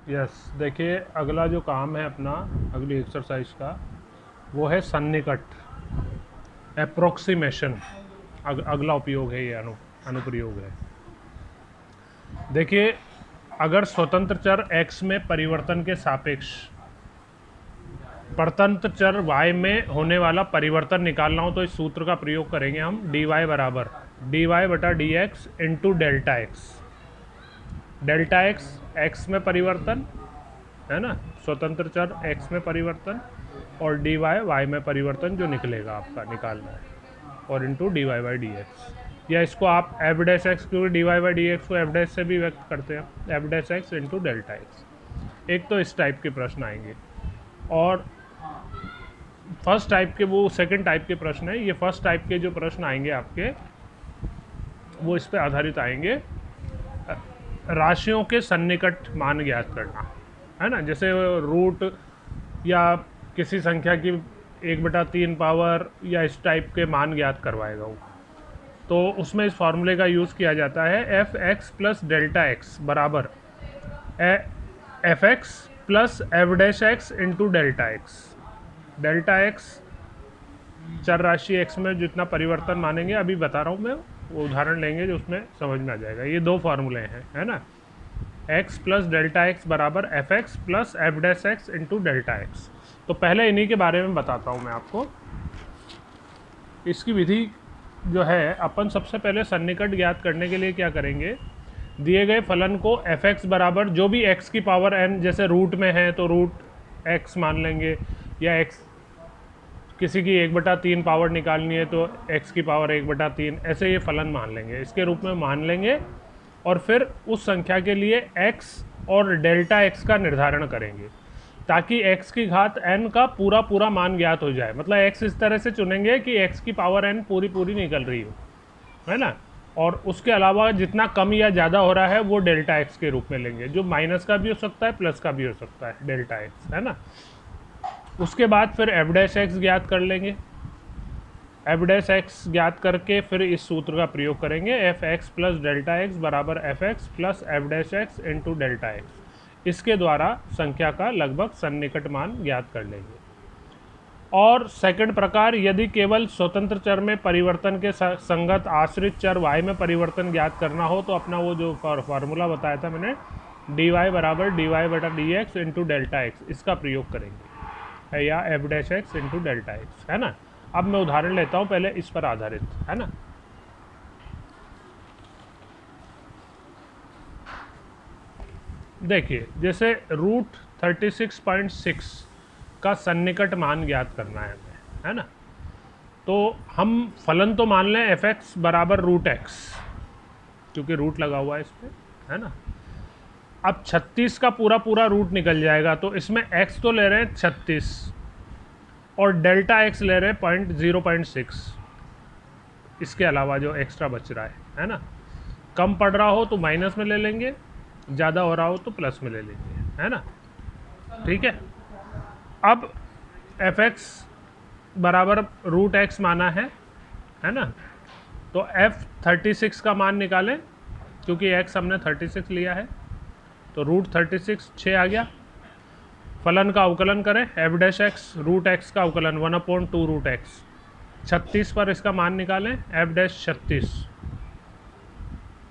Yes, देखिए अगला जो काम है अपना, अगली एक्सरसाइज का, वो है सन्निकट, अप्रोक्सीमेशन। अगला उपयोग है ये, अनुप्रयोग है। देखिए, अगर स्वतंत्र चर x में परिवर्तन के सापेक्ष परतंत्र चर y में होने वाला परिवर्तन निकालना हो तो इस सूत्र का प्रयोग करेंगे हम। dy बराबर dy बटा D x into delta X. Delta x x में परिवर्तन है ना, स्वतंत्र चर x में परिवर्तन, और dy y में परिवर्तन जो निकलेगा आपका निकालना है, और into d y by d x. या इसको आप एफ डैश एक्स, क्योंकि d y by d x को एफ डैश से भी व्यक्त करते हैं, f dash x into delta x. एक तो इस टाइप के प्रश्न आएंगे, और फर्स्ट टाइप के, वो सेकंड टाइप के प्रश्न है। ये फर्स्ट टाइप के जो प्रश्न आएंगे आपके, वो इस पे आधारित आएंगे, राशियों के सन्निकट मान ज्ञात करना, है ना। जैसे रूट या किसी संख्या की 1/3 पावर या इस टाइप के मान ज्ञात करवाएगा वो, तो उसमें इस फॉर्मूले का यूज़ किया जाता है। F X plus delta X बराबर F X plus F dash x into delta X. Delta X चर राशि एक्स में जितना परिवर्तन मानेंगे, अभी बता रहा हूँ मैं, वो उदाहरण लेंगे जो उसमें समझ में आ जाएगा। ये दो फार्मूले हैं, है ना। एक्स प्लस डेल्टा एक्स बराबर F X plus F dash x into delta X. तो पहले इन्हीं के बारे में बताता हूँ मैं आपको। इसकी विधि जो है, अपन सबसे पहले सन्निकट ज्ञात करने के लिए क्या करेंगे, दिए गए फलन को एफ एक्स बराबर जो भी एक्स की पावर एन, जैसे रूट में है तो रूट एक्स मान लेंगे, या एक्स किसी की 1/3 पावर निकालनी है तो x की पावर 1/3, ऐसे ये फलन मान लेंगे, इसके रूप में मान लेंगे। और फिर उस संख्या के लिए x और डेल्टा x का निर्धारण करेंगे, ताकि x की घात n का पूरा पूरा मान ज्ञात हो जाए। मतलब x इस तरह से चुनेंगे कि x की पावर n पूरी पूरी निकल रही हो, है ना। और उसके अलावा जितना कम या ज़्यादा हो रहा है वो डेल्टा एक्स के रूप में लेंगे, जो माइनस का भी हो सकता है प्लस का भी हो सकता है, डेल्टा एक्स, है ना। उसके बाद फिर एफ डैश एक्स ज्ञात कर लेंगे। एफ डैश एक्स ज्ञात करके फिर इस सूत्र का प्रयोग करेंगे, F X plus delta X बराबर F X plus F dash x into delta X. इसके द्वारा संख्या का लगभग सन्निकट मान ज्ञात कर लेंगे। और सेकंड प्रकार, यदि केवल स्वतंत्र चर में परिवर्तन के संगत आश्रित चर y में परिवर्तन ज्ञात करना हो, तो अपना वो जो फार्मूला बताया था मैंने, डी वाई बराबर डी वाई बटा D x into delta x, इसका प्रयोग करेंगे, है, या F dash x into delta x, है ना। अब मैं उदाहरण लेता हूँ पहले इस पर आधारित, है ना। देखिए, जैसे रूट 36.6 का सन्निकट मान ज्ञात करना है हमें, है ना। तो हम फलन तो मान लें एफ एक्स बराबर रूट एक्स, क्योंकि रूट लगा हुआ है इस पर, है ना। अब 36 का पूरा पूरा रूट निकल जाएगा, तो इसमें x तो ले रहे हैं 36 और डेल्टा x ले रहे हैं 0.6, इसके अलावा जो एक्स्ट्रा बच रहा है ना। कम पड़ रहा हो तो माइनस में ले लेंगे, ज़्यादा हो रहा हो तो प्लस में ले लेंगे, है ना। ठीक है। अब एफ एक्स बराबर रूट एक्स माना है ना। तो एफ 36 का मान निकालें, क्योंकि x हमने 36 लिया है, तो रूट 36 6 आ गया। फलन का अवकलन करें, f dash x root x का अवकलन 1/2 रूट एक्स। 36 पर इसका मान निकालें, एफ डैश 36,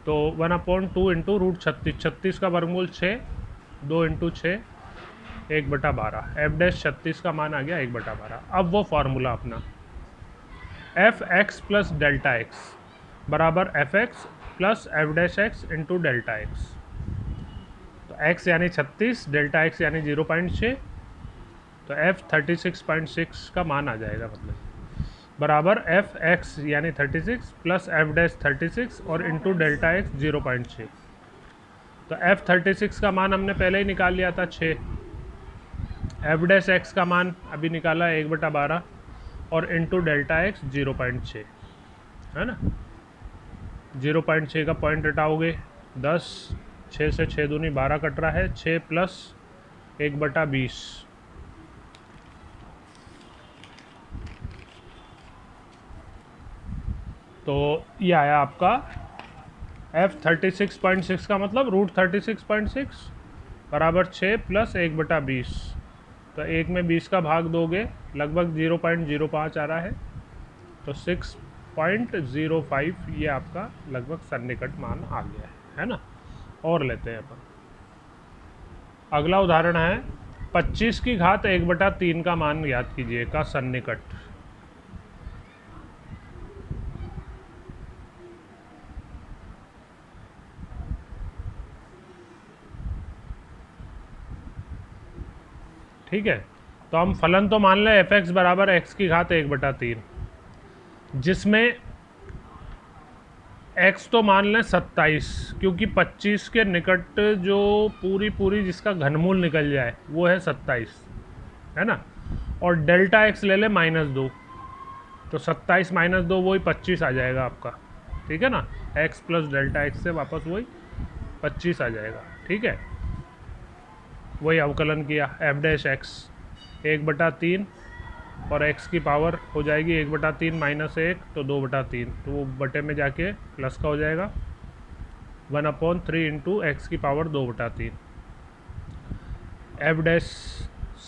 तो 1/2 इंटू रूट 36, 36 का वर्गमूल 6, 2 इंटू 6 1/12। एफ डैश 36 का मान आ गया 1/12। अब वो फार्मूला अपना, F X plus delta X बराबर F X plus F dash x into delta X. तो x यानी 36, डेल्टा x यानी 0.6, तो f 36.6 का मान आ जाएगा, मतलब बराबर एफ एक्स यानी 36 प्लस एफ डैश 36 और इंटू डेल्टा एक्स 0.6। तो एफ 36 का मान हमने पहले ही निकाल लिया था 6, एफ डैश एक्स का मान अभी निकाला 1/12 और इंटू डेल्टा एक्स 0.6, है ना। 0.6 का पॉइंट हटाओगे 10, 6 से 6 दूनी 12 कट रहा है, 6 प्लस 1/20, तो ये आया आपका f 36.6 का मतलब रूट 36.6 बराबर 6 प्लस 1/20। तो 1 में 20 का भाग दोगे लगभग 0.05 आ रहा है, तो 6.05 ये आपका लगभग सन्निकट मान आ गया है ना। और लेते हैं अपन अगला उदाहरण है 25 की घात 1/3 का मान ज्ञात कीजिए का सन्निकट। ठीक है, तो हम फलन तो मान लें एफ एक्स बराबर एक्स की घात 1/3, जिसमें x तो मान लें 27, क्योंकि 25 के निकट जो पूरी जिसका घनमूल निकल जाए वो है 27, है ना। और डेल्टा x ले लें -2, तो 27 -2 वही 25 आ जाएगा आपका, ठीक है ना। x प्लस डेल्टा x से वापस वही 25 आ जाएगा, ठीक है। वही अवकलन किया f डैश x 1/3 और x की पावर हो जाएगी 1/3 -1 तो 2/3, तो वो बटे में जाके प्लस का हो जाएगा 1/3 इंटू एक्स की पावर 2/3। f डैश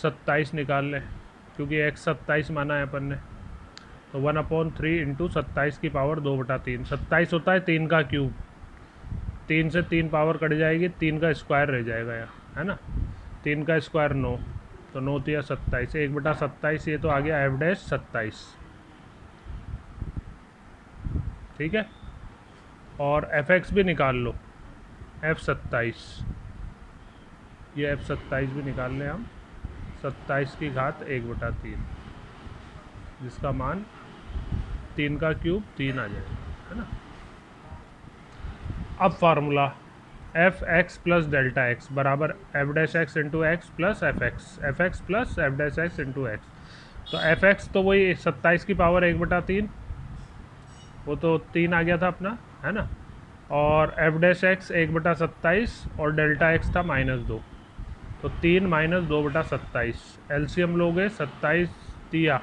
27 निकाल लें, क्योंकि x 27 माना है अपन ने, तो 1/3 इंटू 27 की पावर 2/3। 27 होता है 3 का क्यूब, 3 से 3 पावर कट जाएगी, 3 का स्क्वायर रह जाएगा यहाँ, है ना। 3 का स्क्वायर 9, तो 9 तिया 27, 1/27 ये तो आ गया f डैश 27, ठीक है। और एफ एक्स भी निकाल लो, f27, ये f27 भी निकाल लें हम, 27 की घात 1/3, जिसका मान 3 का क्यूब 3 आ जाएगा, है ना। अब formula F X plus delta X बराबर F dash x into X plus F X plus F dash x into X. तो एफ एक्स तो वही 27 की पावर 1/3, वो तो 3 आ गया था अपना, है ना। और एफ डैश एक्स 1/27 और डेल्टा एक्स था -2, तो 3 - 2/27, एलसीएम लोगे 27 तिया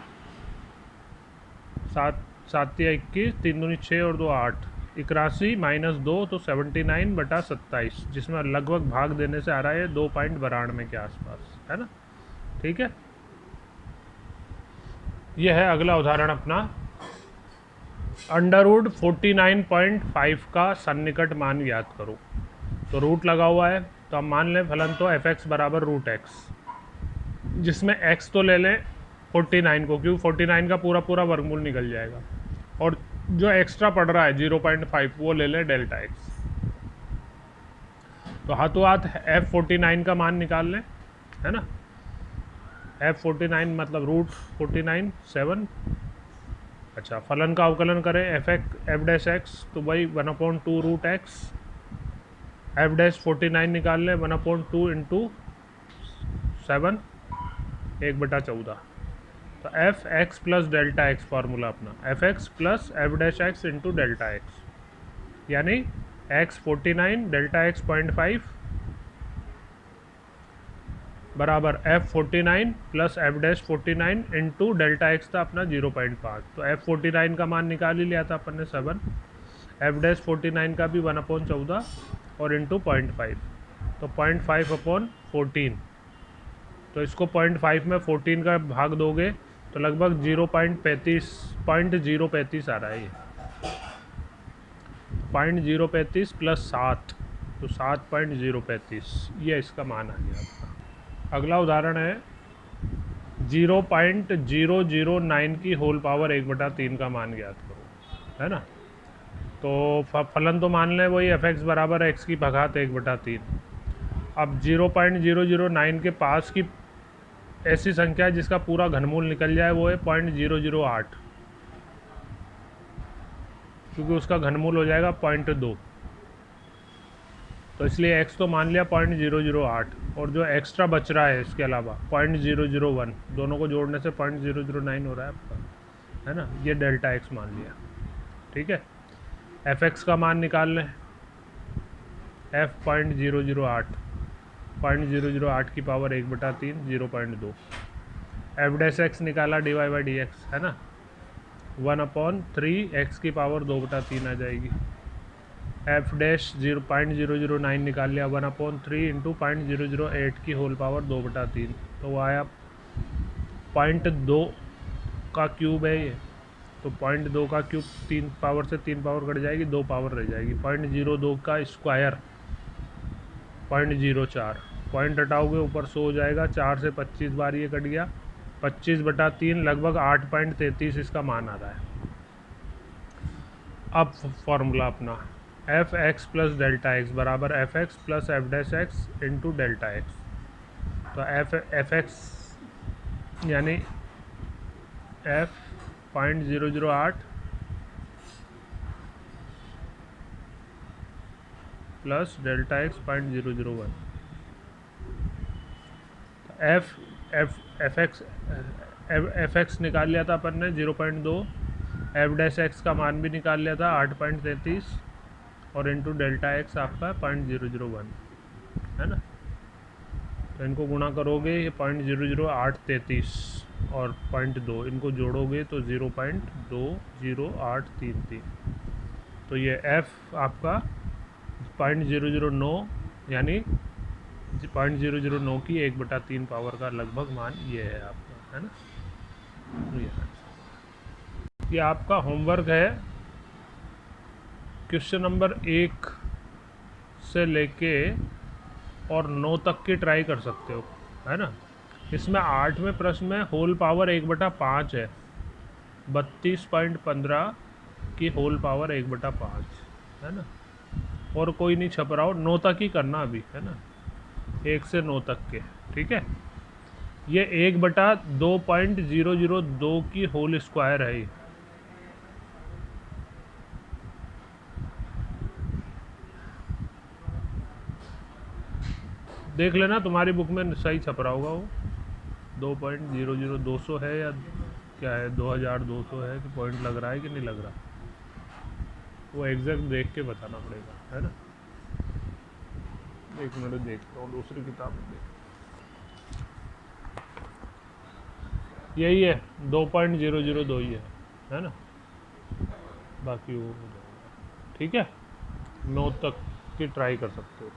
7 7 तिया 21, 3 दूनी 6 और 2 8, 81 -2 तो 79/27, जिसमें लगभग भाग देने से आ रहा है 2.92 के आसपास, है ना, ठीक है। यह है अगला उदाहरण अपना अंडरवुड 49.5 का सन्निकट मान ज्ञात करो। तो रूट लगा हुआ है, तो हम मान लें फलन तो एफ एक्स बराबर रूट एक्स, जिसमें एक्स तो ले लें 49 को, क्योंकि 49 का पूरा वर्गमूल निकल जाएगा, और जो एक्स्ट्रा पड़ रहा है 0.5 वो ले लें डेल्टा एक्स। तो हाथों हाथ f49 का मान निकाल लें, है ना। f49 मतलब रूट 49 7। अच्छा, फलन का अवकलन करें एफ डैश एक्स, तो भाई 1/2 रूट एक्स, एफ डैश 49 निकाल लें 1/2 इंटू 7 1/14। तो F X plus delta X formula अपना F X plus F dash x into delta X, यानी एक्स 49 डेल्टा एक्स 0.5 बराबर f49 plus F dash 49 into delta X था अपना 0.5। तो f49 का मान निकाल ही लिया था अपन ने 7, एफ डैश 49 का भी 1/14 और इंटू 0.5, तो 0.5/14। तो इसको 0.5 में 14 का भाग दोगे तो लगभग 0.35 आ रहा है ये, 0.035 प्लस 7, तो 7.035 ये इसका मान आ गया आपका। अगला उदाहरण है 0.009 की होल पावर 1/3 का मान ज्ञात करो, है ना। तो फलन तो मान लें वही एफ एक्स बराबर एक्स की घात 1/3। अब 0.009 के पास की ऐसी संख्या जिसका पूरा घनमूल निकल जाए वो है 0.008, क्योंकि उसका घनमूल हो जाएगा 0.2, तो इसलिए x तो मान लिया 0.008, और जो एक्स्ट्रा बच रहा है इसके अलावा 0.001, दोनों को जोड़ने से 0.009 हो रहा है आपका, है ना। ये डेल्टा x मान लिया, ठीक है। एफ एक्स का मान निकाल लें, f 0.008 की पावर 1/3 0.2, एफ डैश एक्स निकाला dy/dx, है ना, 1/3 x की पावर 2/3 आ जाएगी। एफ डैश 0.009 निकाल लिया, 1/3 इंटू 0.008 की होल पावर 2/3, तो वो आया 0.2 का क्यूब है ये। तो 0.2 का क्यूब 3 पावर से 3 पावर कट जाएगी, 2 पावर रह जाएगी। 0.02 का स्क्वायर 0.04, पॉइंट हटाओगे ऊपर 100 हो जाएगा, 4 से 25 बार ये कट गया, 25/3 लगभग 8.33 इसका मान आ रहा है। अब फॉर्मूला अपना F X plus delta X बराबर F X plus F dash x into delta X. तो एफ एक्स यानी F 0.008 plus delta X 0.001। F X निकाल लिया था अपन ने 0.2, एफ डैश एक्स का मान भी निकाल लिया था 8.33, और इंटू डेल्टा एक्स आपका 0.001 है ना। तो इनको गुणा करोगे, ये 0.00833 और 0.2 इनको जोड़ोगे तो 0.20833। तो ये एफ आपका 0.009 यानी 0.009 की 1/3 पावर का लगभग मान ये है आपका, है ना। ये आपका होमवर्क है, क्वेश्चन नंबर 1 से लेके और 9 तक की ट्राई कर सकते हो, है ना। इसमें 8वें प्रश्न में होल पावर 1/5 है, 32.15 की होल पावर 1/5 है ना। और कोई नहीं छप रहा हो, 9 तक ही करना अभी, है ना, 1 से 9 तक के, ठीक है। ये 1/2.002 की होल स्क्वायर है। देख लेना तुम्हारी बुक में सही छप रहा होगा वो, 2.00200 है या क्या है, 2200 है कि पॉइंट लग रहा है कि नहीं लग रहा, वो एग्जैक्ट देख के बताना पड़ेगा, है ना। एक मिनट देखता हूँ दूसरी किताब में देख, यही है 2.002 ही है ना। बाकी वो हो जाएगा, ठीक है। 9 तक की ट्राई कर सकते हो।